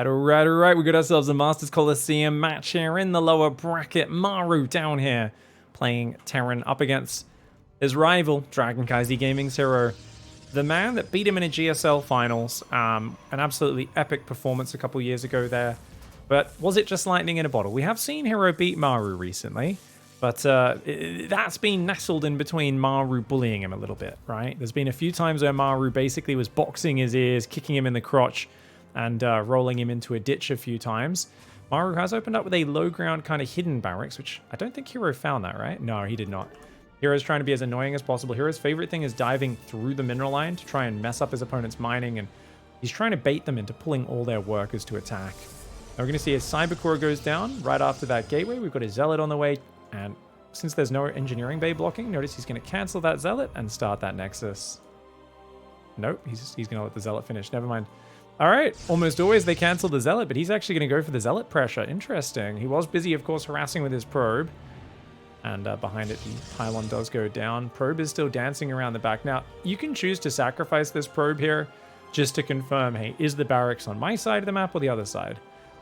All right. We got ourselves a Masters Coliseum match here in the lower bracket. Maru down here playing Terran up against his rival, Dragon Kaiser Gaming's hero. The man that beat him in a GSL finals. An absolutely epic performance a couple years ago there. But was it just lightning in a bottle? We have seen Hero beat Maru recently. But that's been nestled in between Maru bullying him a little bit, right? There's been a few times where Maru basically was boxing his ears, kicking him in the crotch, and rolling him into a ditch a few times. Maru has opened up with a low ground kind of hidden barracks, which I don't think Hero found that, right? No, he did not. Hero's trying to be as annoying as possible. Hero's favorite thing is diving through the mineral line to try and mess up his opponent's mining, and he's trying to bait them into pulling all their workers to attack. Now we're going to see his Cybercore goes down right after that gateway. We've got his Zealot on the way, and since there's no engineering bay blocking, notice he's going to cancel that Zealot and start that Nexus. Nope, he's going to let the Zealot finish. Never mind. All right, almost always they cancel the Zealot, but he's actually going to go for the Zealot pressure. Interesting. He was busy, of course, harassing with his probe. And behind it, the pylon does go down. Probe is still dancing around the back. Now, you can choose to sacrifice this probe here just to confirm, hey, is the barracks on my side of the map or the other side?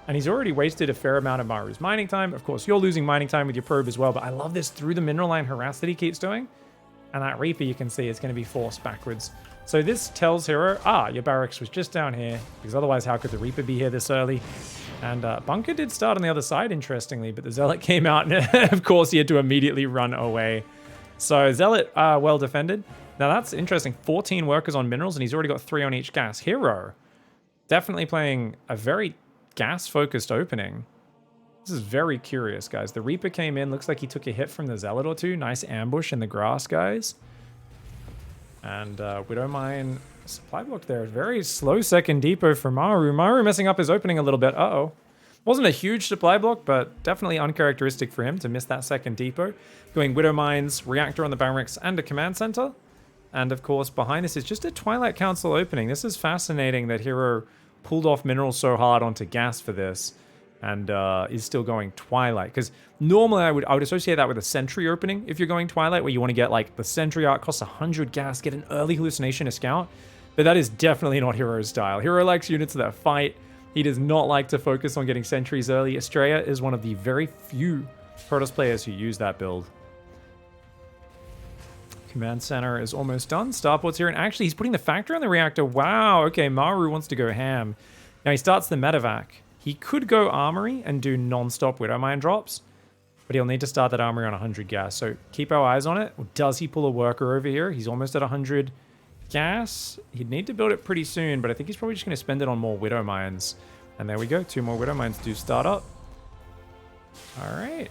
And he's already wasted a fair amount of Maru's mining time. Of course, you're losing mining time with your probe as well, but I love this through the mineral line harass that he keeps doing. And that Reaper, you can see, is going to be forced backwards. So this tells Hero, your barracks was just down here, because otherwise how could the Reaper be here this early? And Bunker did start on the other side, interestingly, but the Zealot came out, and of course he had to immediately run away. So Zealot, well defended. Now that's interesting, 14 workers on minerals, and he's already got 3 on each gas. Hero, definitely playing a very gas-focused opening. This is very curious, guys. The Reaper came in, looks like he took a hit from the Zealot or two. Nice ambush in the grass, guys. And Widowmine supply block there. Very slow second depot for Maru. Maru messing up his opening a little bit. Uh-oh. Wasn't a huge supply block, but definitely uncharacteristic for him to miss that second depot. Going Widowmines, Reactor on the barracks, and a command center. And of course, behind this is just a Twilight Council opening. This is fascinating that Hero pulled off minerals so hard onto gas for this. And is still going Twilight. Because normally I would associate that with a Sentry opening if you're going Twilight, where you want to get like the Sentry arc, costs 100 gas, get an early hallucination to scout. But that is definitely not Hero's style. Hero likes units that fight. He does not like to focus on getting sentries early. Estrella is one of the very few Protoss players who use that build. Command center is almost done. Starport's here, and actually he's putting the factory on the reactor. Wow, okay, Maru wants to go ham. Now he starts the medevac. He could go Armory and do non-stop Widowmine drops, but he'll need to start that Armory on 100 gas. So keep our eyes on it. Does he pull a worker over here? He's almost at 100 gas. He'd need to build it pretty soon, but I think he's probably just going to spend it on more Widowmines. And there we go. 2 more Widowmines do start up. All right.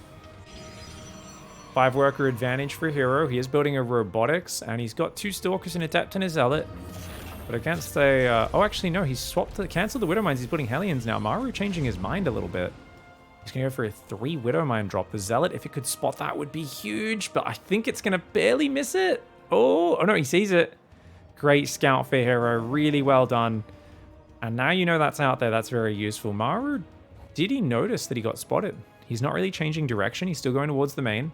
5 worker advantage for Hero. He is building a robotics, and he's got 2 Stalkers, an Adept, and a Zealot. But against a... oh, actually, no. He's swapped to cancel the Widowmines. He's putting Hellions now. Maru changing his mind a little bit. He's going to go for a 3 Widowmine drop. The Zealot, if it could spot that, would be huge. But I think it's going to barely miss it. Oh, no, he sees it. Great scout for Hero. Really well done. And now you know that's out there. That's very useful. Maru, did he notice that he got spotted? He's not really changing direction. He's still going towards the main.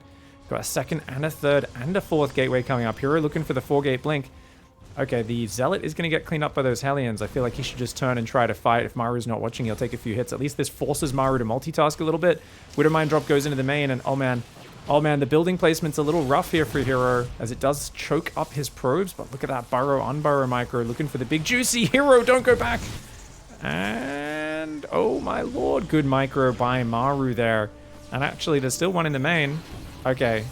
Got a 2nd and a 3rd and a 4th gateway coming up. Hero looking for the 4-gate blink. Okay, the Zealot is going to get cleaned up by those Hellions. I feel like he should just turn and try to fight. If Maru's not watching, he'll take a few hits. At least this forces Maru to multitask a little bit. Widowmine drop goes into the main, and oh man, the building placement's a little rough here for Hero, as it does choke up his probes. But look at that burrow, unburrow micro, looking for the big juicy. Hero, don't go back. And oh my lord, good micro by Maru there. And actually, there's still one in the main. Okay.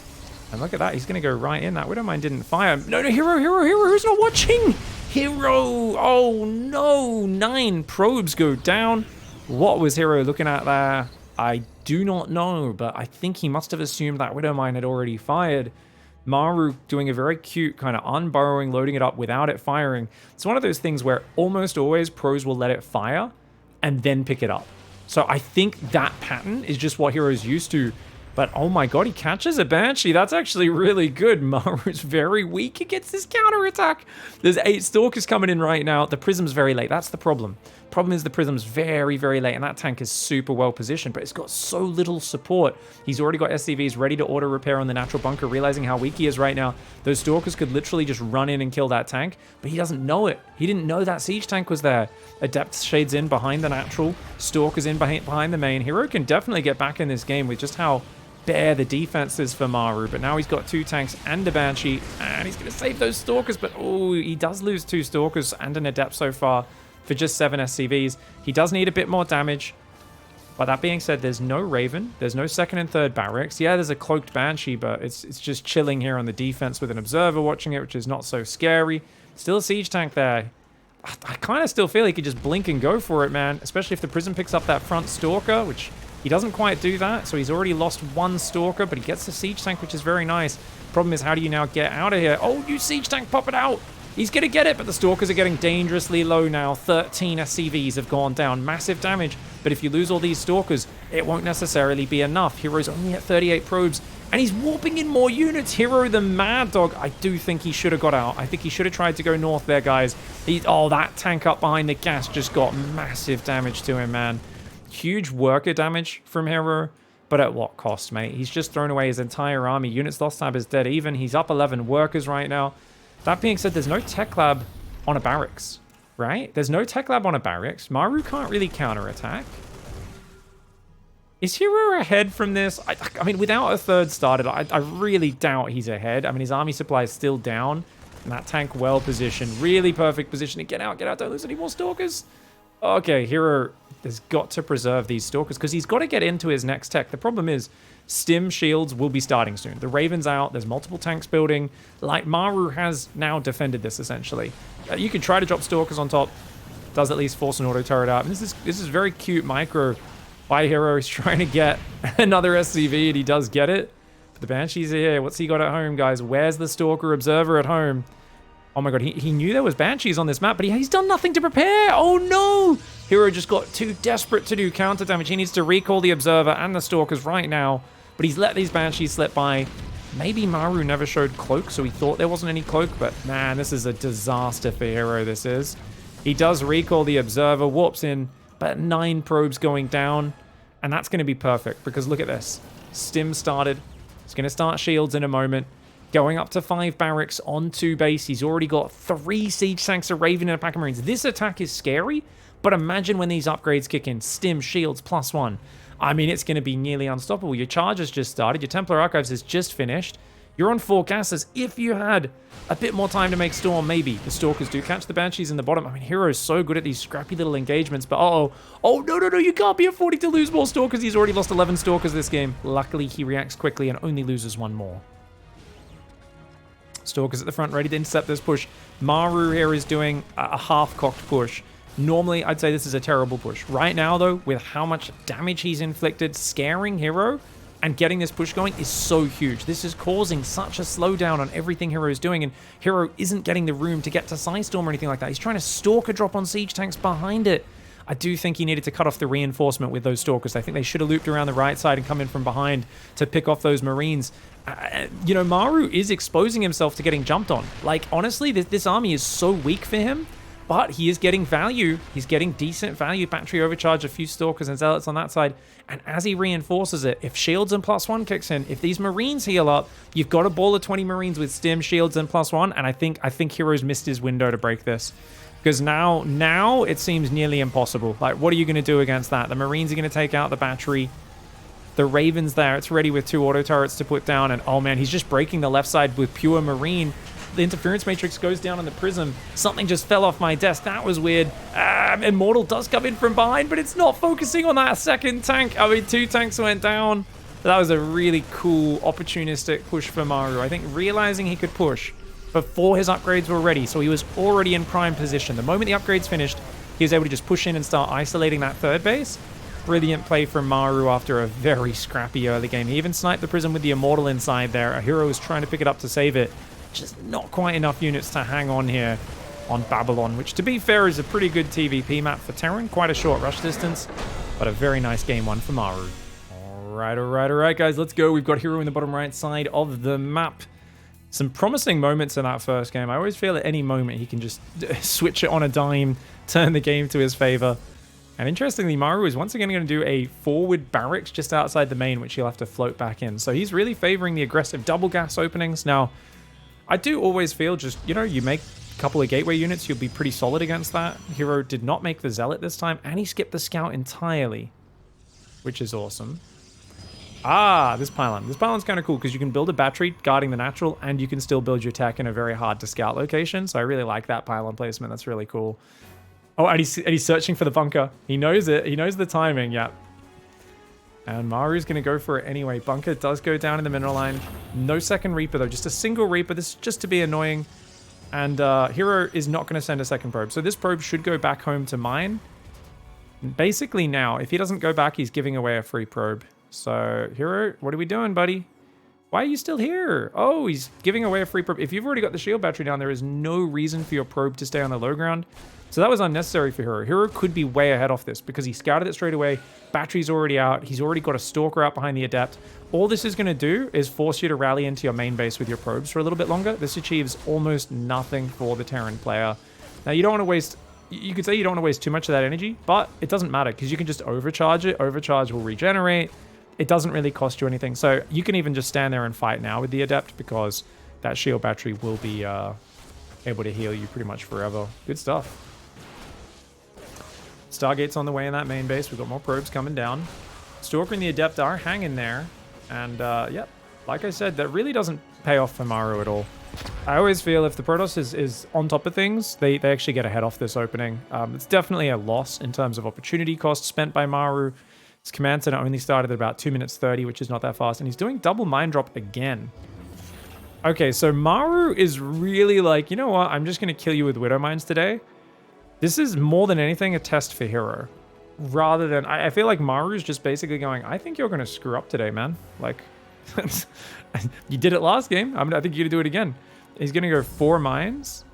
And look at that, he's going to go right in. That Widowmine didn't fire. No, Hero, who's not watching? Hero, oh no, 9 probes go down. What was Hero looking at there? I do not know, but I think he must have assumed that Widowmine had already fired. Maru doing a very cute kind of unburrowing, loading it up without it firing. It's one of those things where almost always pros will let it fire and then pick it up. So I think that pattern is just what Hero's used to. But oh my god, he catches a Banshee. That's actually really good. Maru's very weak against this counterattack. There's 8 Stalkers coming in right now. The Prism's very late. That's the problem. Problem is the Prism's very, very late, and that tank is super well positioned, but it's got so little support. He's already got SCVs ready to auto repair on the natural bunker, realizing how weak he is right now. Those Stalkers could literally just run in and kill that tank, but he doesn't know it. He didn't know that siege tank was there. Adept shades in behind the natural. Stalkers in behind the main. Hero can definitely get back in this game with just how bare the defense is for Maru, but now he's got 2 tanks and a Banshee, and he's going to save those Stalkers, but oh, he does lose 2 Stalkers and an Adept so far for just 7 SCVs. He does need a bit more damage, but that being said, there's no Raven, there's no second and third barracks. Yeah, there's a cloaked Banshee, but it's just chilling here on the defense with an observer watching it, which is not so scary. Still a siege tank there. I kind of still feel he could just blink and go for it, man, especially if the Prism picks up that front Stalker, which he doesn't quite do that, so he's already lost 1 Stalker, but he gets the siege tank, which is very nice. Problem is, how do you now get out of here? Oh, you siege tank, pop it out! He's going to get it, but the Stalkers are getting dangerously low now. 13 SCVs have gone down. Massive damage, but if you lose all these Stalkers, it won't necessarily be enough. Hero's only at 38 probes, and he's warping in more units. Hero the Mad Dog, I do think he should have got out. I think he should have tried to go north there, guys. Oh, that tank up behind the gas just got massive damage to him, man. Huge worker damage from Hero, but at what cost, mate? He's just thrown away his entire army. Units lost tab is dead even. He's up 11 workers right now. That being said, there's no tech lab on a barracks, right? There's no tech lab on a barracks. Maru can't really counterattack. Is Hero ahead from this? I mean, without a third started, I really doubt he's ahead. I mean, his army supply is still down, and that tank well positioned. Really perfect positioning. Get out, don't lose any more Stalkers. Okay, Hero has got to preserve these Stalkers because he's got to get into his next tech. The problem is Stim shields will be starting soon. The Raven's out. There's multiple tanks building. Like, Maru has now defended this, essentially. You can try to drop Stalkers on top. Does at least force an auto turret out. And this is very cute micro by Hero. He's trying to get another SCV, and he does get it. But the Banshees are here. What's he got at home, guys? Where's the Stalker Observer at home? Oh my god, he knew there was Banshees on this map, but he's done nothing to prepare. Oh no! Hero just got too desperate to do counter damage. He needs to recall the Observer and the Stalkers right now, but he's let these Banshees slip by. Maybe Maru never showed Cloak, so he thought there wasn't any Cloak, but man, this is a disaster for Hero, this is. He does recall the Observer, warps in, but 9 probes going down, and that's going to be perfect, because look at this. Stim started. He's going to start shields in a moment. Going up to 5 barracks on 2 base. He's already got 3 siege tanks, a Raven, and a pack of Marines. This attack is scary, but imagine when these upgrades kick in. Stim, shields, +1. I mean, it's going to be nearly unstoppable. Your charge has just started. Your Templar Archives has just finished. You're on 4 gases. If you had a bit more time to make Storm, maybe. The Stalkers do catch the Banshees in the bottom. I mean, Hero's so good at these scrappy little engagements, but oh, no, you can't be at 40 to lose more Stalkers. He's already lost 11 Stalkers this game. Luckily, he reacts quickly and only loses 1 more. Stalkers at the front, ready to intercept this push. Maru here is doing a half-cocked push. Normally, I'd say this is a terrible push. Right now, though, with how much damage he's inflicted, scaring Hero and getting this push going is so huge. This is causing such a slowdown on everything Hero is doing, and Hero isn't getting the room to get to Psystorm or anything like that. He's trying to Stalker drop on siege tanks behind it. I do think he needed to cut off the reinforcement with those Stalkers. I think they should have looped around the right side and come in from behind to pick off those Marines. You know, Maru is exposing himself to getting jumped on. Like, honestly, this army is so weak for him, but he is getting value. He's getting decent value. Battery overcharge, a few Stalkers and Zealots on that side. And as he reinforces it, if shields and +1 kicks in, if these Marines heal up, you've got a ball of 20 Marines with stim, shields, and +1. And I think Hero's missed his window to break this. Because now it seems nearly impossible. Like, what are you going to do against that? The Marines are going to take out the battery. The Raven's there. It's ready with 2 auto turrets to put down. And, oh, man, he's just breaking the left side with pure Marine. The interference matrix goes down on the Prism. Something just fell off my desk. That was weird. Immortal does come in from behind, but it's not focusing on that second tank. I mean, 2 tanks went down. That was a really cool, opportunistic push for Maru. I think realizing he could push before his upgrades were ready, so he was already in prime position. The moment the upgrades finished, he was able to just push in and start isolating that 3rd base. Brilliant play from Maru after a very scrappy early game. He even sniped the Prism with the Immortal inside there. A Hero was trying to pick it up to save it. Just not quite enough units to hang on here on Babylon, which, to be fair, is a pretty good TvP map for Terran. Quite a short rush distance, but a very nice game one for Maru. All right, guys. Let's go. We've got Hero in the bottom right side of the map. Some promising moments in that first game. I always feel at any moment he can just switch it on a dime, turn the game to his favor. And interestingly, Maru is once again going to do a forward barracks just outside the main, which he'll have to float back in. So he's really favoring the aggressive double gas openings. Now, I do always feel just, you know, you make a couple of gateway units, you'll be pretty solid against that. Hero did not make the Zealot this time, and he skipped the Scout entirely, which is awesome. Ah, this pylon. This pylon's kind of cool because you can build a battery guarding the natural, and you can still build your tech in a very hard to scout location. So I really like that pylon placement. That's really cool. Oh, and he's searching for the bunker. He knows it. He knows the timing. Yep. And Maru's going to go for it anyway. Bunker does go down in the mineral line. No second Reaper, though. Just a single Reaper. This is just to be annoying. And Hero is not going to send a second probe. So this probe should go back home to mine. Basically now, if he doesn't go back, he's giving away a free probe. So, Hero, what are we doing, buddy? Why are you still here? Oh, he's giving away a free probe. If you've already got the shield battery down, there is no reason for your probe to stay on the low ground. So that was unnecessary for Hero. Hero could be way ahead off this because he scouted it straight away. Battery's already out. He's already got a Stalker out behind the Adept. All this is going to do is force you to rally into your main base with your probes for a little bit longer. This achieves almost nothing for the Terran player. Now, you don't want to waste... You could say you don't want to waste too much of that energy, but it doesn't matter because you can just overcharge it. Overcharge will regenerate. It doesn't really cost you anything. So you can even just stand there and fight now with the Adept because that shield battery will be able to heal you pretty much forever. Good stuff. Stargate's on the way in that main base. We've got more probes coming down. Stalker and the Adept are hanging there. And, yep, like I said, that really doesn't pay off for Maru at all. I always feel if the Protoss is on top of things, they actually get ahead off this opening. It's definitely a loss in terms of opportunity cost spent by Maru. His command center only started at about 2 minutes 30, which is not that fast. And he's doing double mine drop again. Okay, so Maru is really like, you know what? I'm just going to kill you with Widow Mines today. This is more than anything a test for Hero. Rather than... I feel like Maru's just basically going, I think you're going to screw up today, man. Like, you did it last game. I think you're going to do it again. He's going to go 4 mines.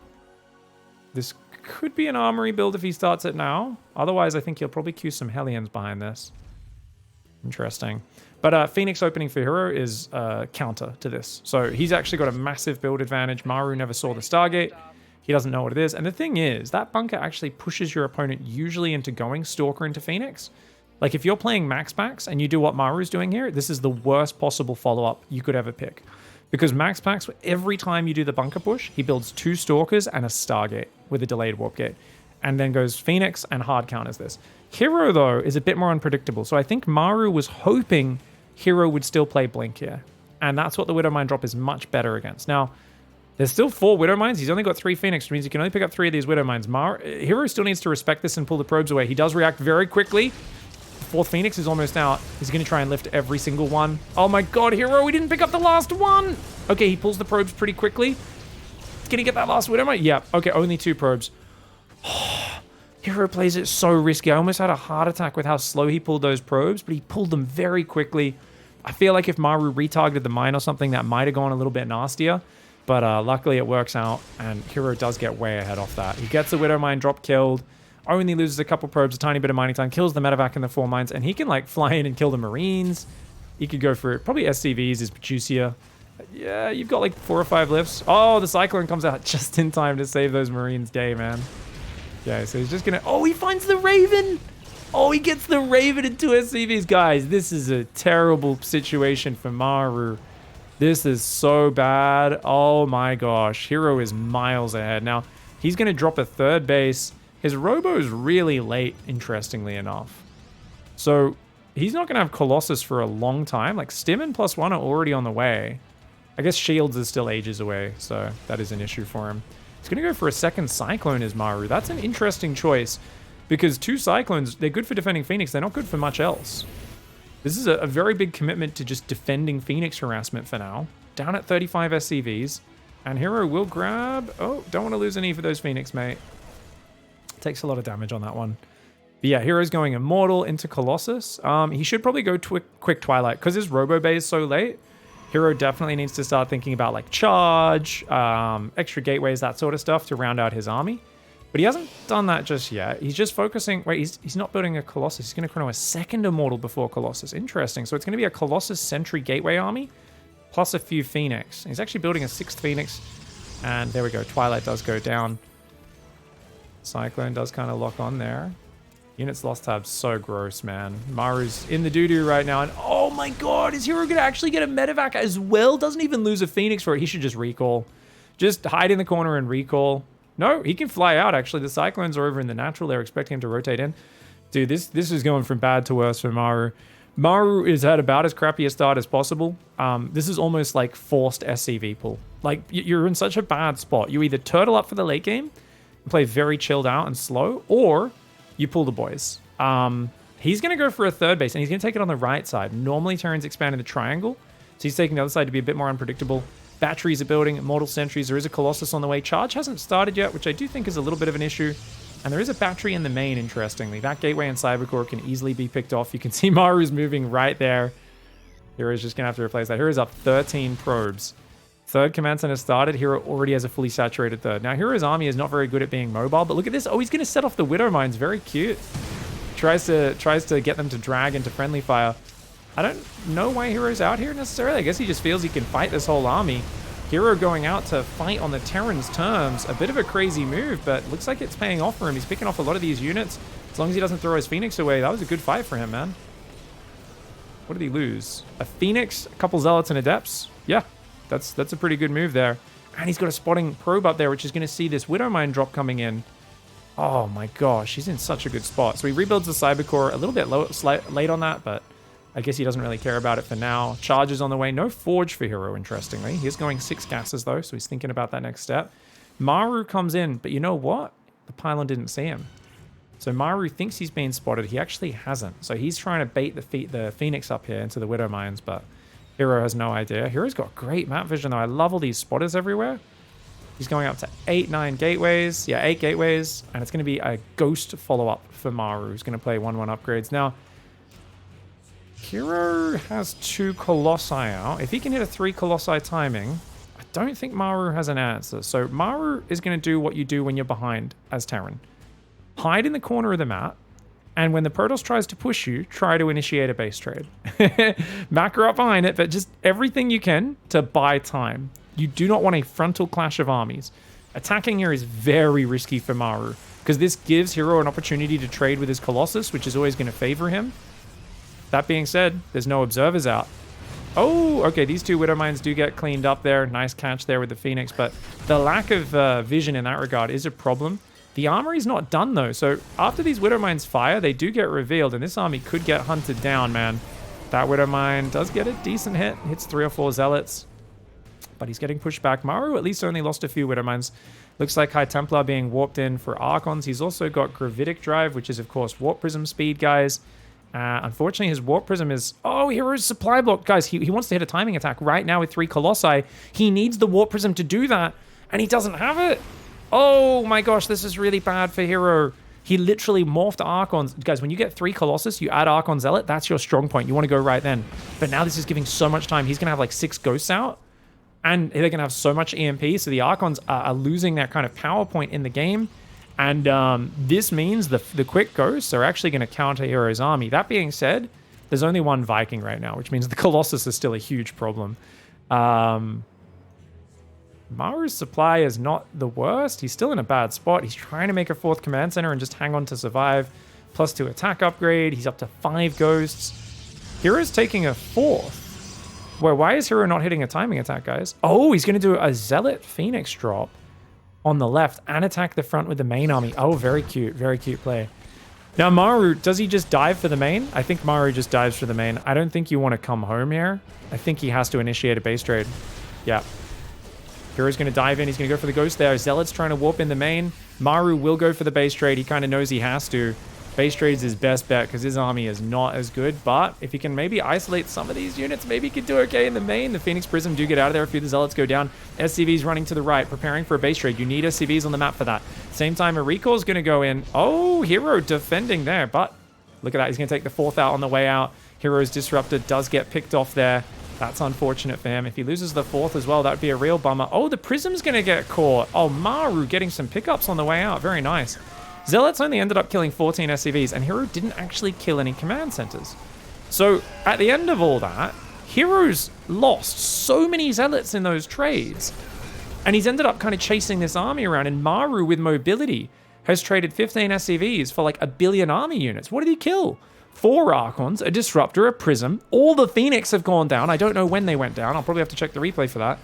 This could be an armory build if he starts it now. Otherwise, I think he'll probably queue some Hellions behind this. Interesting. But Phoenix opening for Hero is counter to this. So he's actually got a massive build advantage. Maru never saw the Stargate. He doesn't know what it is. And the thing is, that bunker actually pushes your opponent usually into going Stalker into Phoenix. Like if you're playing max and you do what Maru's doing here, this is the worst possible follow-up you could ever pick. Because max packs, every time you do the bunker push, he builds 2 Stalkers and a Stargate with a delayed warp gate. And then goes Phoenix and hard counters this. Hero, though, is a bit more unpredictable. So I think Maru was hoping Hero would still play Blink here. And that's what the Widow Mine drop is much better against. Now, there's still 4 Widow Mines. He's only got 3 Phoenix, which means he can only pick up 3 of these Widow Mines. Hero still needs to respect this and pull the probes away. He does react very quickly. The 4th Phoenix is almost out. He's going to try and lift every single one. Oh my god, Hero, he didn't pick up the last one! Okay, he pulls the probes pretty quickly. Can he get that last Widow Mine? Yeah, okay, only 2 probes. Hero plays it so risky. I almost had a heart attack with how slow he pulled those probes, but he pulled them very quickly. I feel like if Maru retargeted the mine or something, that might have gone a little bit nastier. But luckily it works out, and Hero does get way ahead off that. He gets the Widow Mine drop killed, only loses a couple probes, a tiny bit of mining time, kills the medevac and the 4 mines, and he can like fly in and kill the Marines. He could go for it. Probably SCVs is juicier. Yeah, you've got like 4 or 5 lifts. Oh, the Cyclone comes out just in time to save those Marines' day, man. Yeah, so he's just gonna... Oh, he finds the Raven! Oh, he gets the Raven into SCVs. Guys, this is a terrible situation for Maru. This is so bad. Oh my gosh. Hero is miles ahead. Now, he's gonna drop a 3rd base. His Robo's really late, interestingly enough. So, he's not gonna have Colossus for a long time. Like, Stim and +1 are already on the way. I guess Shields is still ages away, so that is an issue for him. He's going to go for a 2nd Cyclone as Maru. That's an interesting choice because 2 Cyclones, they're good for defending Phoenix. They're not good for much else. This is a very big commitment to just defending Phoenix harassment for now. Down at 35 SCVs. And Hero will grab... Oh, don't want to lose any for those Phoenix, mate. Takes a lot of damage on that one. But yeah, Hero's going Immortal into Colossus. He should probably go Quick Twilight because his Robo Bay is so late. Hero definitely needs to start thinking about like charge, extra gateways, that sort of stuff to round out his army. But he hasn't done that just yet. He's just focusing... Wait, he's not building a Colossus. He's going to chrono a second Immortal before Colossus. Interesting. So it's going to be a Colossus Sentry Gateway army plus a few Phoenix. He's actually building a 6th Phoenix. And there we go. Twilight does go down. Cyclone does kind of lock on there. Units lost tab. So gross, man. Maru's in the doo-doo right now. And oh my god, is hero going to actually get a medevac as well? Doesn't even lose a Phoenix for it. He should just recall. Just hide in the corner and recall. No, he can fly out, actually. The Cyclones are over in the natural. They're expecting him to rotate in. Dude, this is going from bad to worse for Maru. Maru has had about as crappy a start as possible. This is almost like forced SCV pull. Like, you're in such a bad spot. You either turtle up for the late game and play very chilled out and slow, or you pull the boys. He's going to go for a 3rd base, and he's going to take it on the right side. Normally, Terran's expanding the triangle, so he's taking the other side to be a bit more unpredictable. Batteries are building, Immortal Sentries. There is a Colossus on the way. Charge hasn't started yet, which I do think is a little bit of an issue. And there is a battery in the main, interestingly. That Gateway and Cybercore can easily be picked off. You can see Maru's moving right there. Hero's just going to have to replace that. Hero's up 13 probes. 3rd command center started. Hero already has a fully saturated 3rd. Now, Hero's army is not very good at being mobile, but look at this. Oh, he's going to set off the Widow Mines. Very cute. Tries to get them to drag into friendly fire. I don't know why Hero's out here necessarily. I guess he just feels he can fight this whole army. Hero going out to fight on the Terran's terms. A bit of a crazy move, but looks like it's paying off for him. He's picking off a lot of these units. As long as he doesn't throw his Phoenix away, that was a good fight for him, man. What did he lose? A Phoenix, a couple Zealots, and Adepts. Yeah, that's a pretty good move there. And he's got a spotting probe up there, which is going to see this Widow Mine drop coming in. Oh my gosh, he's in such a good spot. So he rebuilds the Cybercore a little bit late on that, but I guess he doesn't really care about it for now. Charges on the way. No Forge for Hero, interestingly. He is going 6 gases, though, so he's thinking about that next step. Maru comes in, but you know what? The pylon didn't see him. So Maru thinks he's been spotted. He actually hasn't. So he's trying to bait the Phoenix up here into the Widow Mines, but Hero has no idea. Hero's got great map vision, though. I love all these spotters everywhere. He's going up to 8, 9 gateways. Yeah, 8 gateways. And it's going to be a Ghost follow-up for Maru, who's going to play 1-1 upgrades. Now, Hero has 2 Colossi out. If he can hit a 3 Colossi timing, I don't think Maru has an answer. So Maru is going to do what you do when you're behind as Terran. Hide in the corner of the map, and when the Protoss tries to push you, try to initiate a base trade. Macro up behind it, but just everything you can to buy time. You do not want a frontal clash of armies. Attacking here is very risky for Maru, because this gives Hero an opportunity to trade with his Colossus, which is always going to favor him. That being said, there's no observers out. Oh, okay, these 2 Widow Mines do get cleaned up there. Nice catch there with the Phoenix, but the lack of vision in that regard is a problem. The armory's not done, though, so after these Widow Mines fire, they do get revealed, and this army could get hunted down, man. That Widow Mine does get a decent hit. Hits 3 or 4 Zealots, but he's getting pushed back. Maru at least only lost a few Widow Mines. Looks like High Templar being warped in for Archons. He's also got Gravitic Drive, which is, of course, Warp Prism speed, guys. Unfortunately, his Warp Prism is... Oh, Hero's supply block. Guys, he wants to hit a timing attack right now with 3 Colossi. He needs the Warp Prism to do that, and he doesn't have it. Oh my gosh, this is really bad for Hero. He literally morphed Archons. Guys, when you get 3 Colossus, you add Archon Zealot, that's your strong point. You want to go right then. But now this is giving so much time. He's going to have like 6 Ghosts out, and they're going to have so much EMP, so the Archons are losing that kind of power point in the game. And this means the quick Ghosts are actually going to counter Hero's army. That being said, there's only 1 Viking right now, which means the Colossus is still a huge problem. Maru's supply is not the worst. He's still in a bad spot. He's trying to make a 4th command center and just hang on to survive. Plus 2 attack upgrade. He's up to 5 Ghosts. Hero's taking a 4th. Well, why is Hero not hitting a timing attack, guys? Oh, he's going to do a Zealot Phoenix drop on the left and attack the front with the main army. Oh, very cute. Very cute play. Now, Maru, does he just dive for the main? I think Maru just dives for the main. I don't think you want to come home here. I think he has to initiate a base trade. Yeah. Hero's going to dive in. He's going to go for the Ghost there. Zealot's trying to warp in the main. Maru will go for the base trade. He kind of knows he has to. Base trade's his best bet because his army is not as good. But if he can maybe isolate some of these units, maybe he could do okay in the main. The Phoenix Prism do get out of there. A few of the Zealots go down. SCV's running to the right, preparing for a base trade. You need SCVs on the map for that. Same time, a recall's going to go in. Oh, Hero defending there. But look at that. He's going to take the 4th out on the way out. Hero's Disruptor does get picked off there. That's unfortunate for him. If he loses the 4th as well, that would be a real bummer. Oh, the Prism's going to get caught. Oh, Maru getting some pickups on the way out. Very nice. Zealots only ended up killing 14 SCVs, and Hero didn't actually kill any command centers. So at the end of all that, Hero's lost so many Zealots in those trades. And he's ended up kind of chasing this army around, and Maru with mobility has traded 15 SCVs for like 1 billion army units. What did he kill? 4 Archons, a Disruptor, a Prism. All the Phoenix have gone down. I don't know when they went down. I'll probably have to check the replay for that.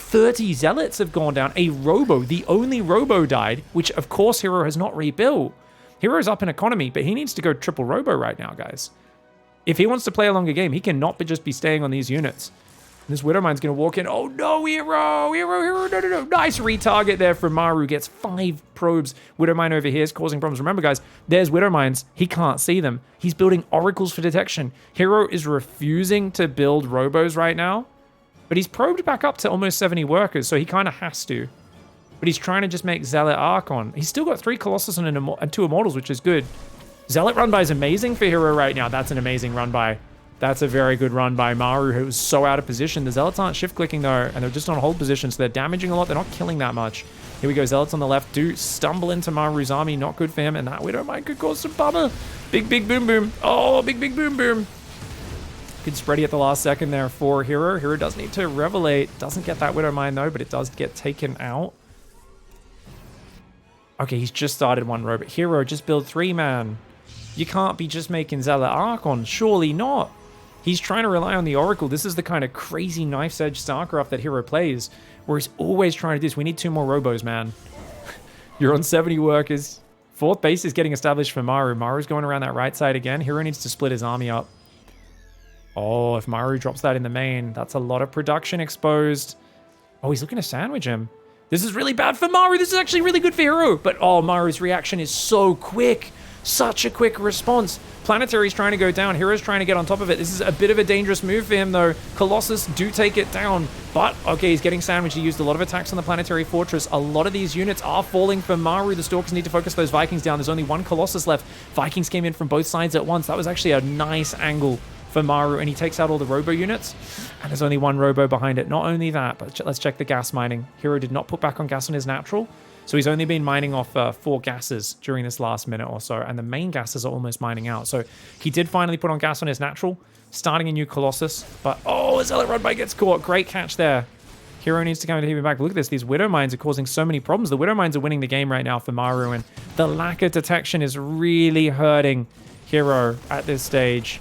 30 Zealots have gone down. A Robo, the only Robo died, which of course Hero has not rebuilt. Hero's up in economy, but he needs to go triple Robo right now, guys. If he wants to play a longer game, he cannot just be staying on these units. This Widowmine's going to walk in. Oh, no, Hero, no. Nice retarget there from Maru. Gets 5 probes. Widowmine over here is causing problems. Remember, guys, there's Widowmines. He can't see them. He's building oracles for detection. Hero is refusing to build robos right now, but he's probed back up to almost 70 workers, so he kind of has to. But he's trying to just make Zealot Archon. He's still got 3 Colossus and 2 Immortals, which is good. Zealot run by is amazing for Hero right now. That's an amazing run by. That's a very good run by Maru, who was so out of position. The Zealots aren't shift-clicking, though, and they're just on hold position, so they're damaging a lot. They're not killing that much. Here we go. Zealots on the left do stumble into Maru's army. Not good for him, and that Widowmine could cause some bummer. Big boom boom. Oh, big boom boom. Good spready at the last second there for Hero. Hero does need to Revelate. Doesn't get that Widowmine, though, but it does get taken out. Okay, he's just started one robot. Hero, just build 3, man. You can't be just making Zealot Archon. Surely not. He's trying to rely on the Oracle. This is the kind of crazy knife's edge StarCraft that Hero plays, where he's always trying to do this. We need 2 more robos, man. You're on 70 workers. 4th base is getting established for Maru. Maru's going around that right side again. Hero needs to split his army up. Oh, if Maru drops that in the main, that's a lot of production exposed. Oh, he's looking to sandwich him. This is really bad for Maru. This is actually really good for Hero. But, oh, Maru's reaction is so quick. Such a quick response. Planetary's trying to go down. Hero's trying to get on top of it. This is a bit of a dangerous move for him, though. Colossus do take it down. But, okay, he's getting sandwiched. He used a lot of attacks on the Planetary Fortress. A lot of these units are falling for Maru. The Stalkers need to focus those Vikings down. There's only 1 Colossus left. Vikings came in from both sides at once. That was actually a nice angle for Maru, and he takes out all the Robo units. And there's only 1 Robo behind it. Not only that, but let's check the gas mining. Hero did not put back on gas on his natural. So he's only been mining off 4 gases during this last minute or so, and the main gases are almost mining out. So he did finally put on gas on his natural, starting a new Colossus. But, oh, Zealot run by gets caught. Great catch there. Hero needs to come and hit me back. Look at this. These Widowmines are causing so many problems. The Widowmines are winning the game right now for Maru, and the lack of detection is really hurting Hero at this stage.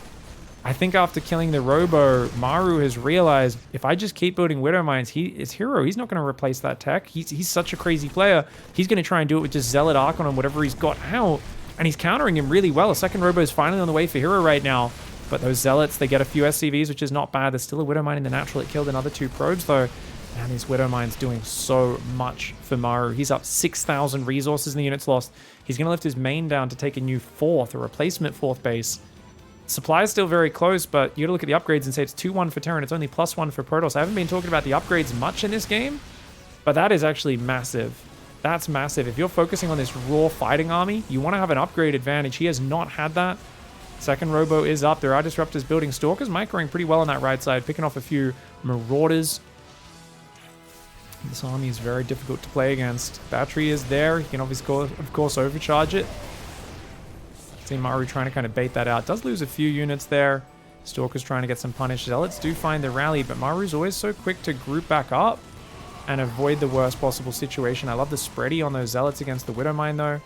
I think after killing the Robo, Maru has realized if I just keep building Widowmines, it's Hero. He's not going to replace that tech. He's such a crazy player. He's going to try and do it with just Zealot Archon and whatever he's got out. And he's countering him really well. A second Robo is finally on the way for Hero right now. But those Zealots, they get a few SCVs, which is not bad. There's still a Widowmine in the natural. It killed another 2 probes, though. Man, these Widowmines doing so much for Maru. He's up 6,000 resources in the units lost. He's going to lift his main down to take a new 4th, a replacement 4th base. Supply is still very close, but you gotta look at the upgrades and say it's 2-1 for Terran. It's only +1 for Protoss. I haven't been talking about the upgrades much in this game, but that is actually massive. That's massive. If you're focusing on this raw fighting army, you want to have an upgrade advantage. He has not had that. Second Robo is up. There are Disruptors building Stalkers, microing pretty well on that right side, picking off a few Marauders. This army is very difficult to play against. Battery is there. You can obviously, of course, overcharge it. See Maru trying to kind of bait that out. Does lose a few units there. Stalker's trying to get some punish. Zealots do find the rally, but Maru's always so quick to group back up and avoid the worst possible situation. I love the spready on those Zealots against the Widowmine, though.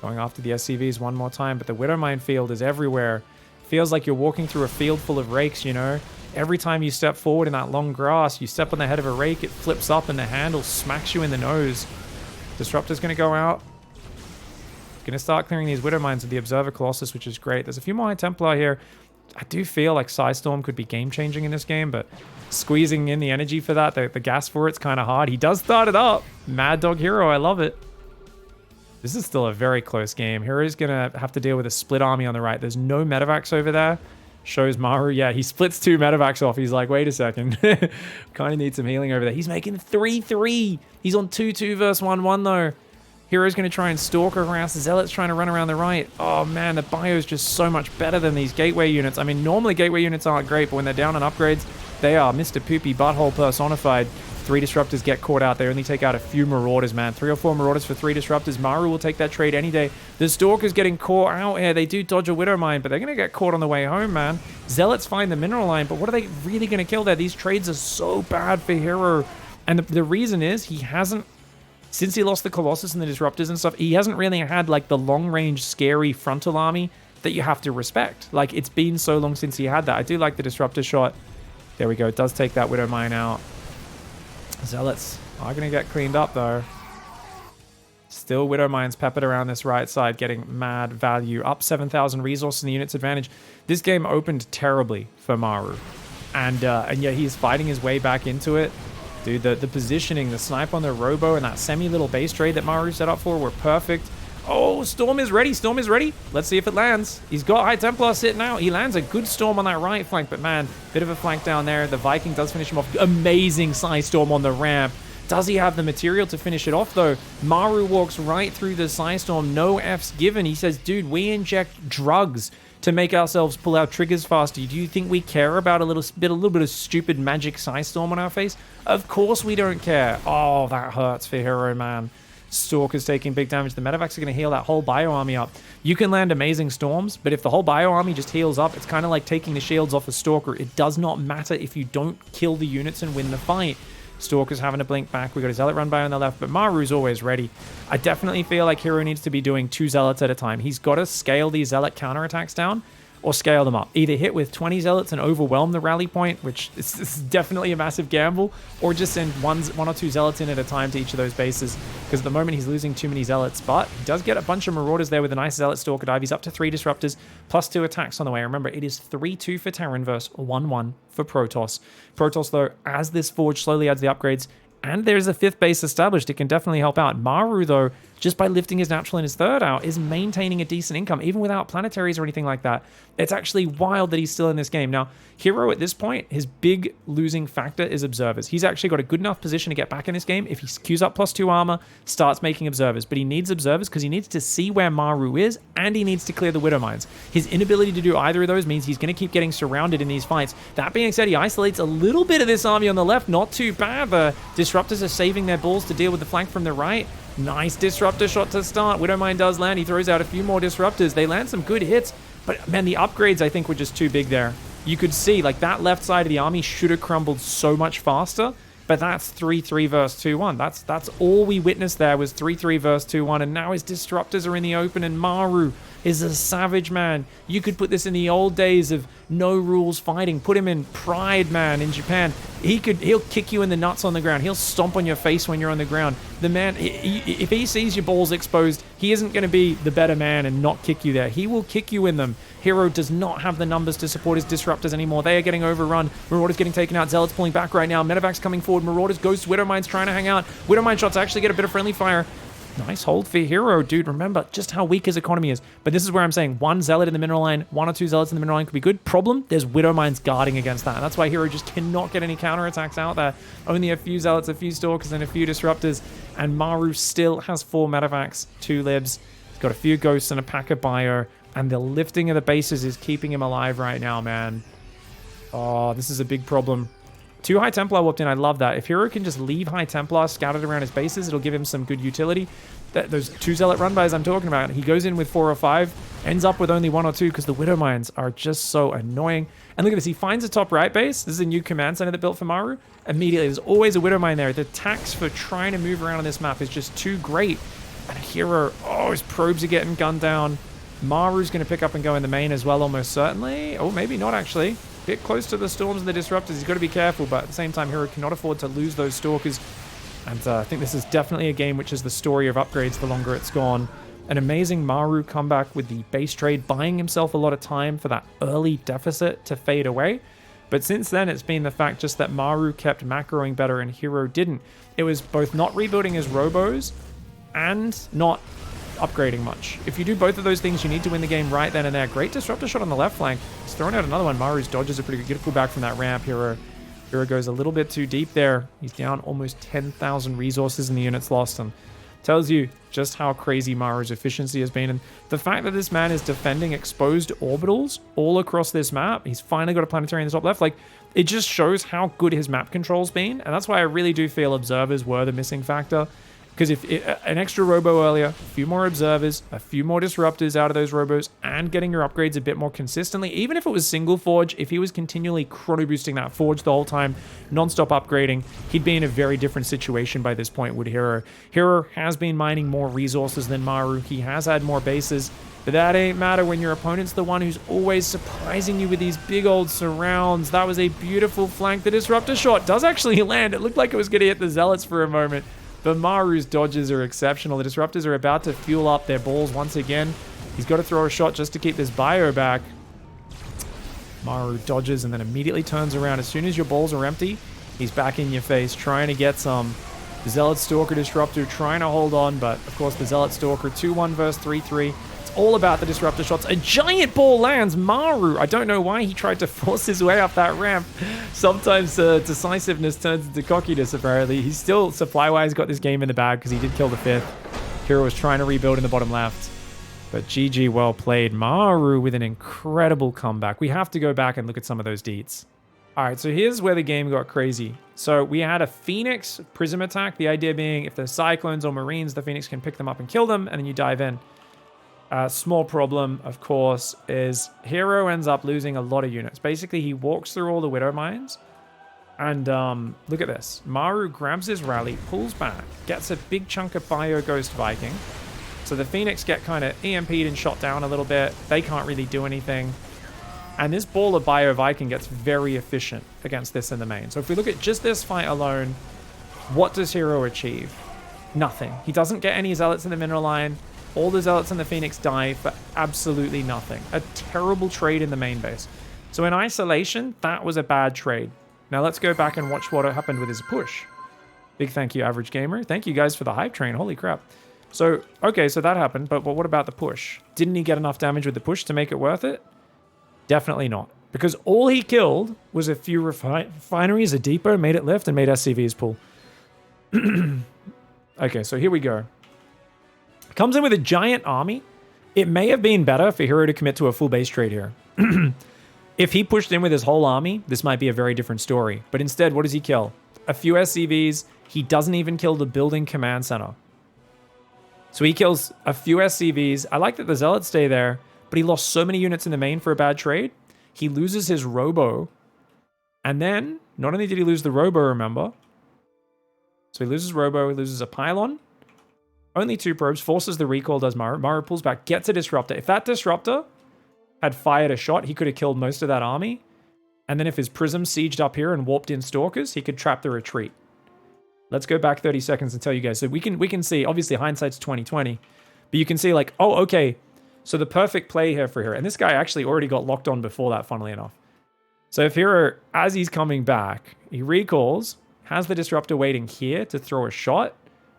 Going after the SCVs one more time, but the Widowmine field is everywhere. Feels like you're walking through a field full of rakes, you know? Every time you step forward in that long grass, you step on the head of a rake, it flips up and the handle smacks you in the nose. Disruptor's going to go out. Going to start clearing these Widowmines with the Observer Colossus, which is great. There's a few more High Templar here. I do feel like Psystorm could be game-changing in this game, but squeezing in the energy for that, the gas for it's kind of hard. He does start it up. Mad Dog Hero, I love it. This is still a very close game. Hero's going to have to deal with a split army on the right. There's no Medivacs over there. Shows Maru, yeah, he splits 2 Medivacs off. He's like, wait a second. Kind of need some healing over there. He's making 3-3. He's on 2-2 versus 1-1, though. Hero's going to try and stalk harass. Zealot's trying to run around the right. Oh, man, the bio is just so much better than these Gateway units. I mean, normally Gateway units aren't great, but when they're down on upgrades, They are Mr. Poopy Butthole personified. 3 disruptors get caught out. They only take out a few marauders, man. 3 or 4 marauders for 3 disruptors. Maru will take that trade any day. The Stalker's getting caught out here. They do dodge a Widow Mine, but they're going to get caught on the way home, man. Zealots find the mineral line, but what are they really going to kill there? These trades are so bad for Hero. And the reason is he hasn't, since he lost the Colossus and the disruptors and stuff, he hasn't really had like the long-range, scary frontal army that you have to respect. Like, it's been so long since he had that. I do like the disruptor shot. There we go. It does take that Widow Mine out. Zealots are going to get cleaned up, though. Still Widow Mines peppered around this right side, getting mad value. Up 7,000 resources in the unit's advantage. This game opened terribly for Maru. And yeah, he's fighting his way back into it. Dude, the positioning, the snipe on the Robo, and that semi-little base trade that Maru set up for were perfect. Oh, Storm is ready. Storm is ready. Let's see if it lands. He's got High Templar sitting out. He lands a good Storm on that right flank, but man, bit of a flank down there. The Viking does finish him off. Amazing Psy Storm on the ramp. Does he have the material to finish it off, though? Maru walks right through the Psy Storm. No F's given. He says, dude, we inject drugs to make ourselves pull our triggers faster. Do you think we care about a little bit of stupid magic Psy Storm on our face? Of course we don't care. Oh, that hurts for Hero, man. Stalker's taking big damage. The medevacs are going to heal that whole bio army up. You can land amazing storms, but if the whole bio army just heals up, it's kind of like taking the shields off a Stalker. It does not matter if you don't kill the units and win the fight. Stalker's having to blink back. We got a Zealot run by on the left, but Maru's always ready. I definitely feel like Hero needs to be doing 2 Zealots at a time. He's got to scale these Zealot counterattacks down, or scale them up. Either hit with 20 Zealots and overwhelm the rally point, which is definitely a massive gamble, or just send 1 or 2 Zealots in at a time to each of those bases, because at the moment he's losing too many Zealots, but he does get a bunch of Marauders there with a nice Zealot Stalker dive. He's up to 3 Disruptors, plus 2 attacks on the way. Remember, it is 3-2 for Terran versus 1-1 for Protoss. Protoss, though, as this Forge slowly adds the upgrades, and there's a 5th base established, it can definitely help out. Maru, though, just by lifting his natural and his 3rd out, is maintaining a decent income, even without planetaries or anything like that. It's actually wild that he's still in this game. Now, Hero at this point, his big losing factor is Observers. He's actually got a good enough position to get back in this game if he queues up +2 armor, starts making Observers. But he needs Observers because he needs to see where Maru is, and he needs to clear the Widow Mines. His inability to do either of those means he's going to keep getting surrounded in these fights. That being said, he isolates a little bit of this army on the left. Not too bad. The Disruptors are saving their balls to deal with the flank from the right. Nice Disruptor shot to start. Widow Mine does land. He throws out a few more Disruptors. They land some good hits, but man, the upgrades I think were just too big there. You could see like that left side of the army should have crumbled so much faster, but that's 3-3 versus 2-1. That's all we witnessed there was 3-3 versus 2-1, and now his Disruptors are in the open, and Maru is a savage, man. You could put this in the old days of no rules fighting. Put him in Pride, man, in Japan. He'll kick you in the nuts on the ground. He'll stomp on your face when you're on the ground. The man, if he sees your balls exposed, he isn't going to be the better man and not kick you there. He will kick you in them. Hero does not have the numbers to support his Disruptors anymore. They are getting overrun. Marauders getting taken out. Zealots pulling back right now. Medevacs coming forward. Marauders, Ghosts, Widow Mines trying to hang out. Widow Mine shots actually get a bit of friendly fire. Nice hold for Hero, dude. Remember just how weak his economy is. But this is where I'm saying 1 Zealot in the mineral line, 1 or 2 Zealots in the mineral line could be good. Problem, there's Widow Mines guarding against that. And that's why Hero just cannot get any counterattacks out there. Only a few Zealots, a few Stalkers, and a few Disruptors. And Maru still has 4 Medevacs, 2 Libs. He's got a few Ghosts and a pack of Bio. And the lifting of the bases is keeping him alive right now, man. Oh, this is a big problem. 2 High Templar whooped in. I love that. If Hero can just leave High Templar scattered around his bases, it'll give him some good utility. Those 2 Zealot run-bys I'm talking about, he goes in with 4 or 5, ends up with only 1 or 2 because the Widow Mines are just so annoying. And look at this. He finds a top right base. This is a new command center that built for Maru. Immediately, there's always a Widow Mine there. The tax for trying to move around on this map is just too great. And Hero, oh, his probes are getting gunned down. Maru's going to pick up and go in the main as well, almost certainly. Oh, maybe not, actually. Bit close to the Storms and the Disruptors. He's got to be careful, but at the same time, Hero cannot afford to lose those Stalkers. And I think this is definitely a game which is the story of upgrades the longer it's gone. An amazing Maru comeback with the base trade, buying himself a lot of time for that early deficit to fade away. But since then, it's been the fact just that Maru kept macroing better and Hero didn't. It was both not rebuilding his Robos and not upgrading much. If you do both of those things, you need to win the game right then and there. Great Disruptor shot on the left flank. He's throwing out another one. Maru's dodges are pretty good. Get a pull back from that ramp. Hero goes a little bit too deep there. He's down almost 10,000 resources in the units lost, and tells you just how crazy Maru's efficiency has been. And the fact that this man is defending exposed orbitals all across this map, he's finally got a planetary in the top left. Like, it just shows how good his map control's been. And that's why I really do feel observers were the missing factor. Because if an extra robo earlier, a few more observers, a few more disruptors out of those robos, and getting your upgrades a bit more consistently, even if it was single forge, if he was continually chrono boosting that forge the whole time, non-stop upgrading, he'd be in a very different situation by this point with Hero. Hero has been mining more resources than Maru. He has had more bases, but that ain't matter when your opponent's the one who's always surprising you with these big old surrounds. That was a beautiful flank. The disruptor shot does actually land. It looked like it was going to hit the Zealots for a moment. But Maru's dodges are exceptional. The disruptors are about to fuel up their balls once again. He's got to throw a shot just to keep this bio back. Maru dodges and then immediately turns around. As soon as your balls are empty, he's back in your face, trying to get some. The Zealot Stalker Disruptor trying to hold on, but of course the Zealot Stalker 2-1 versus 3-3. It's all about the disruptor shots. A giant ball lands. Maru, I don't know why he tried to force his way up that ramp. Sometimes decisiveness turns into cockiness, apparently. He's still, supply-wise, got this game in the bag because he did kill the 5th. Hero was trying to rebuild in the bottom left. But GG, well played. Maru with an incredible comeback. We have to go back and look at some of those deets. All right, so here's where the game got crazy. So we had a Phoenix Prism attack. The idea being if there's Cyclones or Marines, the Phoenix can pick them up and kill them, and then you dive in. Small problem, of course, is Hero ends up losing a lot of units. Basically, he walks through all the Widow Mines, and look at this. Maru grabs his rally, pulls back, gets a big chunk of Bio Ghost Viking. So the Phoenix get kind of EMP'd and shot down a little bit. They can't really do anything. And this ball of Bio Viking gets very efficient against this in the main. So if we look at just this fight alone, what does Hero achieve? Nothing. He doesn't get any Zealots in the mineral line. All the Zealots and the Phoenix die for absolutely nothing. A terrible trade in the main base. So in isolation, that was a bad trade. Now let's go back and watch what happened with his push. Big thank you, Average Gamer. Thank you guys for the hype train. Holy crap. So, okay, so that happened, but what about the push? Didn't he get enough damage with the push to make it worth it? Definitely not. Because all he killed was a few refineries, a depot, made it lift, and made SCVs pull. Okay, so here we go. Comes in with a giant army. It may have been better for Hero to commit to a full base trade here. If he pushed in with his whole army, this might be a very different story. But instead, what does he kill? A few SCVs. He doesn't even kill the building command center. So he kills a few SCVs. I like that the Zealots stay there, but he lost so many units in the main for a bad trade. He loses his Robo. And then, not only did he lose the Robo, remember. So he loses Robo, he loses a Pylon. Only 2 probes, forces the recall, does Maru. Maru pulls back, gets a Disruptor. If that Disruptor had fired a shot, he could have killed most of that army. And then if his Prism sieged up here and warped in Stalkers, he could trap the retreat. Let's go back 30 seconds and tell you guys. So we can see, obviously hindsight's 20/20, but you can see like, oh, okay. So the perfect play here for Hero. And this guy actually already got locked on before that, funnily enough. So if Hero, as he's coming back, he recalls, has the Disruptor waiting here to throw a shot,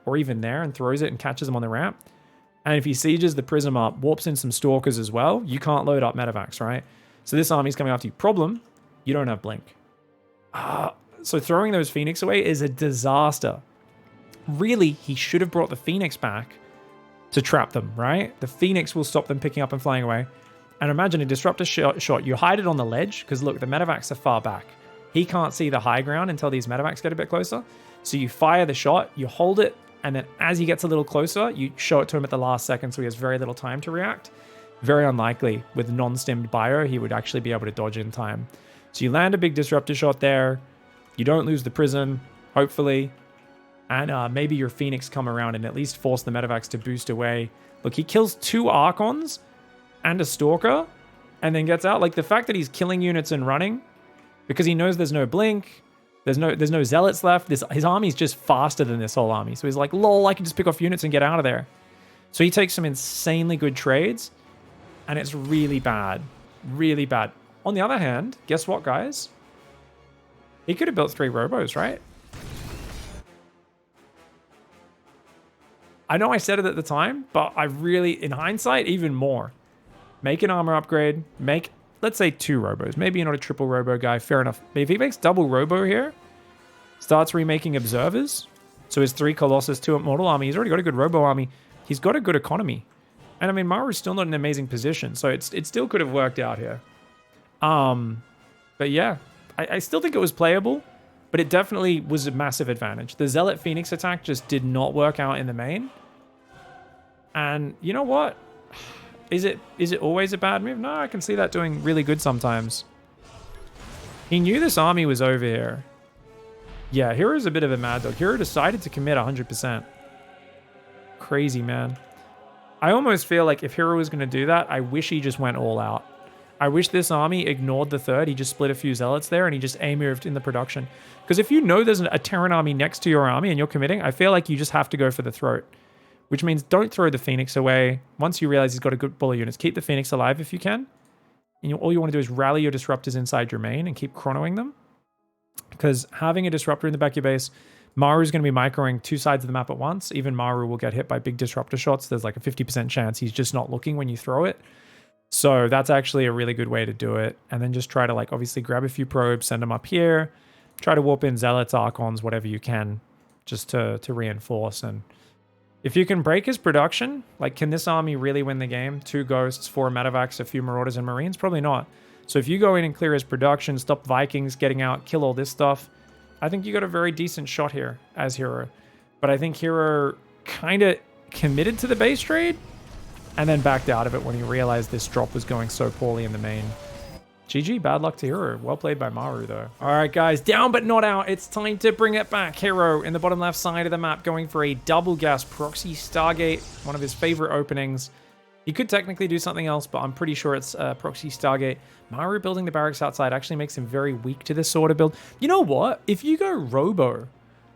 or even there, and throws it and catches him on the ramp. And if he sieges the Prism up, warps in some Stalkers as well, you can't load up Medivacs, right? So this army's coming after you. Problem, you don't have Blink. So throwing those Phoenix away is a disaster. Really, he should have brought the Phoenix back to trap them, right? The Phoenix will stop them picking up and flying away. And imagine a Disruptor shot. You hide it on the ledge, because look, the Medivacs are far back. He can't see the high ground until these Medivacs get a bit closer. So you fire the shot, you hold it, and then as he gets a little closer, you show it to him at the last second so he has very little time to react. Very unlikely. With non-stemmed bio, he would actually be able to dodge in time. So you land a big Disruptor shot there. You don't lose the Prism, hopefully. And maybe your Phoenix come around and at least force the Medivacs to boost away. Look, he kills 2 Archons and a Stalker and then gets out. Like, the fact that he's killing units and running because he knows there's no Blink, there's no Zealots left. His army's just faster than this whole army. So he's like, lol, I can just pick off units and get out of there. So he takes some insanely good trades, and it's really bad. Really bad. On the other hand, guess what, guys? He could have built 3 Robos, right? I know I said it at the time, but I really, in hindsight, even more. Make an armor upgrade. Make, let's say, 2 Robos. Maybe you're not a triple Robo guy. Fair enough. But if he makes double Robo here, starts remaking Observers, so his 3 Colossus, 2 Immortal army, he's already got a good Robo army. He's got a good economy. And I mean, Maru's still not in an amazing position, so it still could have worked out here. But yeah, I still think it was playable, but it definitely was a massive advantage. The Zealot Phoenix attack just did not work out in the main. And you know what? Is it always a bad move? No, I can see that doing really good sometimes. He knew this army was over here. Yeah, Hero's a bit of a mad dog. Hero decided to commit 100%. Crazy, man. I almost feel like if Hero was going to do that, I wish he just went all out. I wish this army ignored the third. He just split a few Zealots there and he just A-moved in the production. Because if you know there's a Terran army next to your army and you're committing, I feel like you just have to go for the throat. Which means don't throw the Phoenix away. Once you realize he's got a good bullet units, keep the Phoenix alive if you can. And all you want to do is rally your Disruptors inside your main and keep chronoing them. Because having a Disruptor in the back of your base, Maru's going to be microing two sides of the map at once. Even Maru will get hit by big Disruptor shots. There's like a 50% chance he's just not looking when you throw it. So that's actually a really good way to do it. And then just try to like obviously grab a few probes, send them up here. Try to warp in Zealots, Archons, whatever you can, just to reinforce. And if you can break his production, like can this army really win the game? 2 Ghosts, 4 Medevacs, a few Marauders and Marines? Probably not. So if you go in and clear his production, stop Vikings getting out, kill all this stuff, I think you got a very decent shot here as Hero. But I think Hero kind of committed to the base trade and then backed out of it when he realized this drop was going so poorly in the main. GG, bad luck to Hero. Well played by Maru, though. All right, guys, down but not out. It's time to bring it back. Hero in the bottom left side of the map going for a double gas proxy Stargate, one of his favorite openings. He could technically do something else, but I'm pretty sure it's proxy Stargate. Maru building the barracks outside actually makes him very weak to this sort of build. You know what? If you go Robo,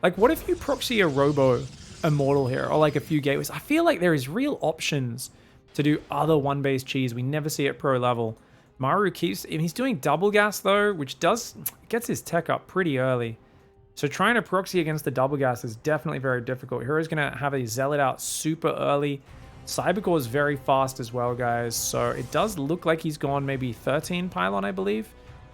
like what if you proxy a Robo Immortal here, or like a few gateways? I feel like there is real options to do other one-base cheese. We never see it pro level. Maru keeps, he's doing double gas though, which gets his tech up pretty early. So trying to proxy against the double gas is definitely very difficult. Hero's going to have a Zealot out super early. Cybercore is very fast as well, guys. So it does look like he's gone maybe 13 pylon, I believe,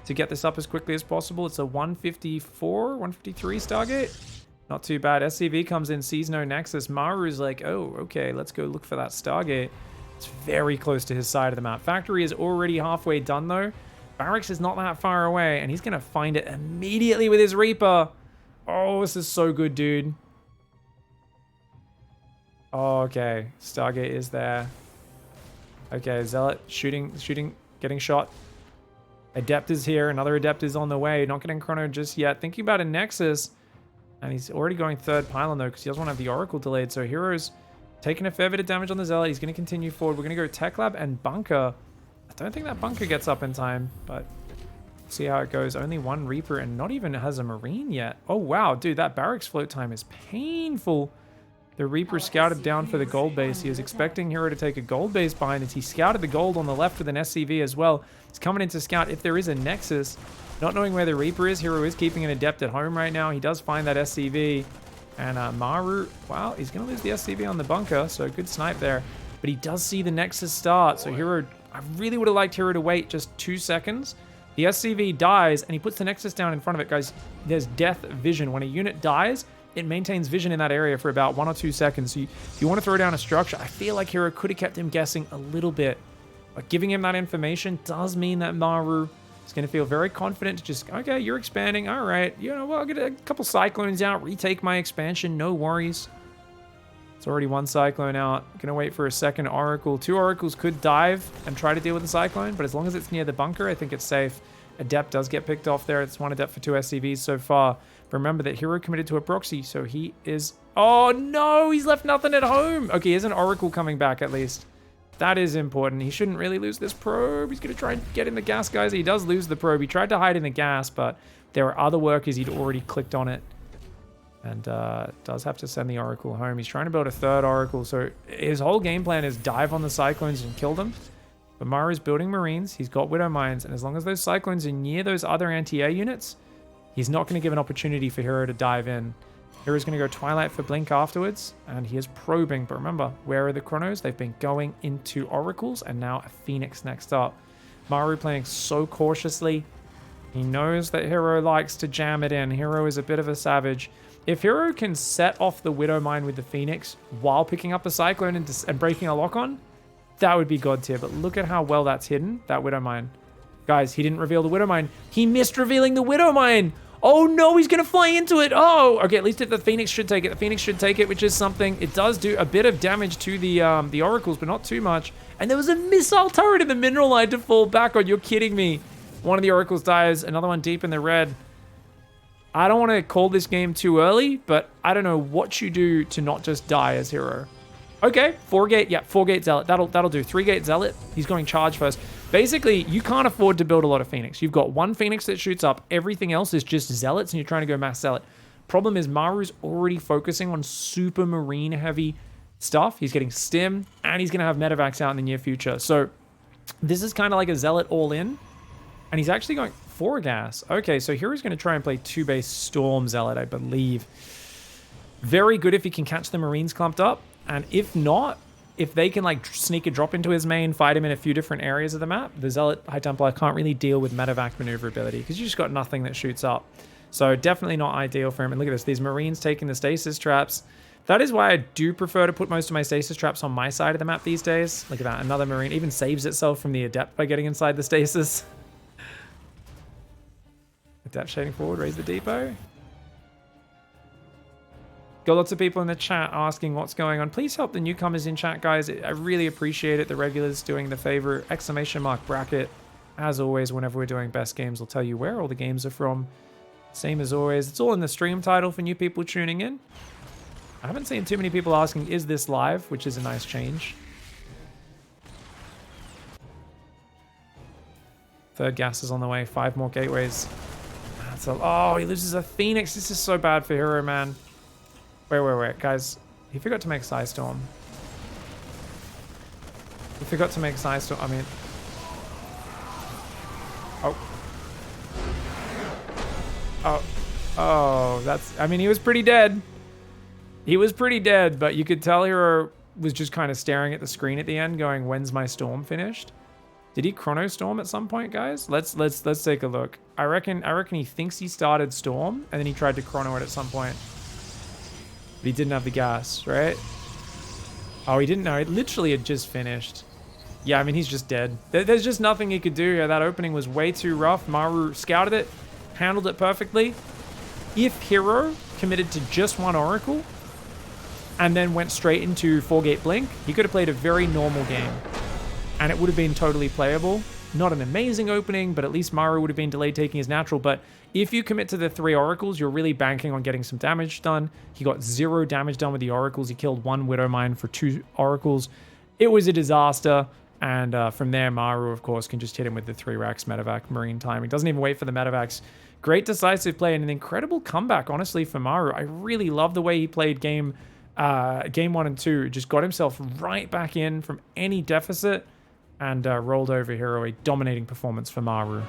to get this up as quickly as possible. It's a 154, 153 Stargate. Not too bad. SCV comes in, sees no Nexus. Maru's like, oh, okay, let's go look for that Stargate. It's very close to his side of the map. Factory is already halfway done, though. Barracks is not that far away, and he's going to find it immediately with his Reaper. Oh, this is so good, dude. Oh, okay. Stargate is there. Okay, Zealot shooting, getting shot. Adept is here. Another Adept is on the way. Not getting chrono just yet. Thinking about a Nexus. And he's already going third pylon, though, because he doesn't want to have the Oracle delayed. So Hero's taking a fair bit of damage on the Zealot. He's going to continue forward. We're going to go Tech Lab and Bunker. I don't think that Bunker gets up in time, but see how it goes. Only one Reaper and not even has a Marine yet. Oh, wow. Dude, that Barracks float time is painful. The Reaper scouted down for the gold base. He was expecting Hero to take a gold base behind it. He scouted the gold on the left with an SCV as well. He's coming in to scout if there is a Nexus. Not knowing where the Reaper is, Hero is keeping an Adept at home right now. He does find that SCV. And Maru, wow, he's going to lose the SCV on the Bunker, so good snipe there. But he does see the Nexus start, so Hero, I really would have liked Hero to wait just 2 seconds. The SCV dies, and he puts the Nexus down in front of it. Guys, there's death vision. When a unit dies, it maintains vision in that area for about 1 or 2 seconds. So if you want to throw down a structure, I feel like Hero could have kept him guessing a little bit. But giving him that information does mean that Maru is going to feel very confident to just, okay, you're expanding. All right. You know, well, I'll get a couple Cyclones out, retake my expansion. No worries. It's already 1 Cyclone out. Going to wait for a second Oracle. 2 Oracles could dive and try to deal with the Cyclone, but as long as it's near the Bunker, I think it's safe. Adept does get picked off there. It's 1 Adept for 2 SCVs so far. Remember that Hero committed to a proxy, so he is... Oh, no! He's left nothing at home! Okay, here's an Oracle coming back, at least. That is important. He shouldn't really lose this probe. He's going to try and get in the gas, guys. He does lose the probe. He tried to hide in the gas, but there are other workers. He'd already clicked on it. And does have to send the Oracle home. He's trying to build a 3rd Oracle, so his whole game plan is dive on the Cyclones and kill them. But Maru's building Marines. He's got Widow Mines, and as long as those Cyclones are near those other anti-air units, he's not going to give an opportunity for Hero to dive in. Hero's going to go Twilight for Blink afterwards, and he is probing. But remember, where are the Chronos? They've been going into Oracles, and now a Phoenix next up. Maru playing so cautiously. He knows that Hero likes to jam it in. Hero is a bit of a savage. If Hero can set off the Widow Mine with the Phoenix while picking up a Cyclone and breaking a lock-on, that would be God tier. But look at how well that's hidden, that Widow Mine. Guys, he didn't reveal the Widowmine. He missed revealing the Widowmine. Oh no, he's gonna fly into it. Oh, okay, at least if the Phoenix should take it. The Phoenix should take it, which is something. It does do a bit of damage to the Oracles, but not too much. And there was a missile turret in the mineral line to fall back on. You're kidding me. One of the Oracles dies, another one deep in the red. I don't want to call this game too early, but I don't know what you do to not just die as hero. Okay, 4-gate, yeah, 4-gate Zealot. That'll do. 3-gate Zealot. He's going charge first. Basically, you can't afford to build a lot of Phoenix. You've got one Phoenix that shoots up. Everything else is just Zealots, and you're trying to go mass Zealot. Problem is, Maru's already focusing on super marine heavy stuff. He's getting Stim, and he's going to have Medivacs out in the near future. So this is kind of like a Zealot all in, and he's actually going 4 gas. Okay, so Hero's going to try and play 2-base Storm Zealot, I believe. Very good if he can catch the Marines clumped up. And if not, if they can like sneak a drop into his main, fight him in a few different areas of the map, the Zealot High Templar can't really deal with medevac maneuverability because you just got nothing that shoots up. So definitely not ideal for him. And look at this, these Marines taking the stasis traps. That is why I do prefer to put most of my stasis traps on my side of the map these days. Look at that, another Marine even saves itself from the Adept by getting inside the stasis. Adept shading forward, raise the depot. Got lots of people in the chat asking what's going on. Please help the newcomers in chat, guys. I really appreciate it. The regulars doing the favor. Exclamation mark bracket. As always, whenever we're doing best games, I'll tell you where all the games are from. Same as always. It's all in the stream title for new people tuning in. I haven't seen too many people asking, is this live? Which is a nice change. Third gas is on the way. 5 more gateways. Oh, he loses a Phoenix. This is so bad for Hero, man. Wait, guys. He forgot to make Psystorm. He forgot to make Psystorm. I mean... Oh, that's... I mean, he was pretty dead. He was pretty dead, but you could tell Hero was just kind of staring at the screen at the end going, when's my storm finished? Did he chrono storm at some point, guys? Let's take a look. I reckon he thinks he started storm and then he tried to chrono it at some point. But he didn't have the gas, right? Oh, he didn't know. It literally had just finished. Yeah, I mean, he's just dead. There's just nothing he could do here. That opening was way too rough. Maru scouted it, handled it perfectly. If Hero committed to just one Oracle and then went straight into 4-gate Blink, he could have played a very normal game. And it would have been totally playable. Not an amazing opening, but at least Maru would have been delayed taking his natural. But if you commit to the 3 Oracles, you're really banking on getting some damage done. He got 0 damage done with the Oracles. He killed 1 Widowmine for 2 Oracles. It was a disaster. And from there, Maru, of course, can just hit him with the 3 racks medevac Marine timing. Doesn't even wait for the medevacs. Great decisive play and an incredible comeback, honestly, for Maru. I really love the way he played game 1 and 2. Just got himself right back in from any deficit and rolled over Hero. A dominating performance for Maru.